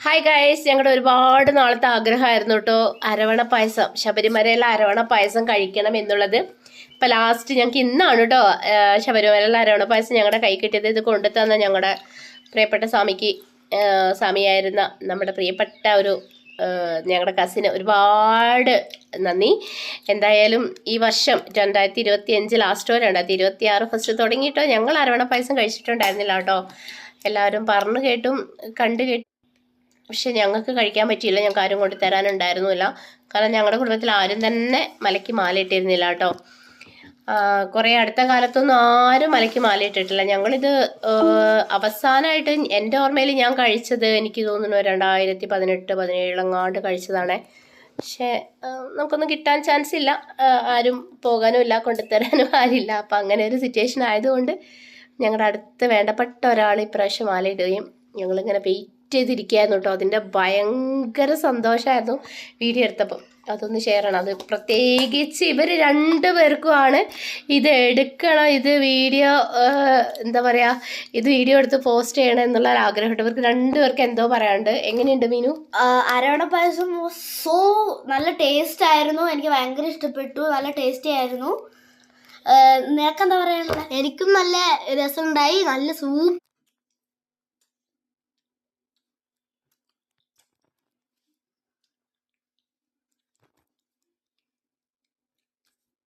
Hi guys, ഞങ്ങളുടെ ഒരുപാട് നാളത്തെ ആഗ്രഹമായിരുന്നു കേട്ടോ അരവണ പായസം, ശബരിമലയിലെ അരവണ പായസം കഴിക്കണം എന്നുള്ളത്. ഇപ്പം ലാസ്റ്റ് ഞങ്ങൾക്ക് ഇന്നാണ് കേട്ടോ ശബരിമലയിലെ അരവണ പായസം ഞങ്ങളുടെ കൈ കിട്ടിയത്. ഇത് കൊണ്ടുതന്ന ഞങ്ങളുടെ പ്രിയപ്പെട്ട സ്വാമിയായിരുന്ന നമ്മുടെ പ്രിയപ്പെട്ട ഒരു ഞങ്ങളുടെ കസിന് ഒരുപാട് നന്ദി. എന്തായാലും ഈ വർഷം 2025 ലാസ്റ്റോ 2026 ഫസ്റ്റ് തുടങ്ങിയിട്ടോ ഞങ്ങൾ അരവണ പായസം കഴിച്ചിട്ടുണ്ടായിരുന്നില്ല കേട്ടോ. എല്ലാവരും പറഞ്ഞു കേട്ടും കണ്ടു കേട്ടും, പക്ഷെ ഞങ്ങൾക്ക് കഴിക്കാൻ പറ്റിയില്ല. ഞങ്ങൾക്ക് ആരും കൊണ്ട് തരാനുണ്ടായിരുന്നില്ല. കാരണം ഞങ്ങളുടെ കുടുംബത്തിൽ ആരും തന്നെ മലയ്ക്ക് മാലയിട്ടിരുന്നില്ല കേട്ടോ. കുറേ അടുത്ത കാലത്തൊന്നും ആരും മലയ്ക്ക് മാലയിട്ടിട്ടില്ല. ഞങ്ങളിത് അവസാനമായിട്ട് എൻ്റെ ഓർമ്മയിൽ ഞാൻ കഴിച്ചത് എനിക്ക് തോന്നുന്നു 2018-17 കഴിച്ചതാണ്. പക്ഷേ നമുക്കൊന്നും കിട്ടാൻ ചാൻസ് ഇല്ല, ആരും പോകാനും ഇല്ല, കൊണ്ടുതരാനും ആരില്ല. അപ്പം അങ്ങനെ ഒരു സിറ്റുവേഷൻ ആയതുകൊണ്ട് ഞങ്ങളുടെ അടുത്ത് വേണ്ടപ്പെട്ട ഒരാൾ ഇപ്രാവശ്യം മാലയിടുകയും ഞങ്ങളിങ്ങനെ ചെയ്തിരിക്കുകയായിരുന്നു കേട്ടോ. അതിൻ്റെ ഭയങ്കര സന്തോഷമായിരുന്നു വീഡിയോ എടുത്തപ്പോൾ. അതൊന്ന് ഷെയർ ചെയ്യണം. അത് പ്രത്യേകിച്ച് ഇവർ രണ്ടുപേർക്കുമാണ് ഇത് എടുക്കണം, ഇത് വീഡിയോ എന്താ പറയുക, ഇത് വീഡിയോ എടുത്ത് പോസ്റ്റ് ചെയ്യണം എന്നുള്ള ഒരു ആഗ്രഹമുണ്ട്. ഇവർക്ക് രണ്ടുപേർക്ക് എന്തോ പറയാനുണ്ട്. എങ്ങനെയുണ്ട് മീനു? അരവണ പായസം സോ നല്ല ടേസ്റ്റ് ആയിരുന്നു. എനിക്ക് ഭയങ്കര ഇഷ്ടപ്പെട്ടു. നല്ല ടേസ്റ്റി ആയിരുന്നു. നിനക്കെന്താ പറയാനുള്ളത്? എനിക്കും നല്ല രസമുണ്ടായി. നല്ല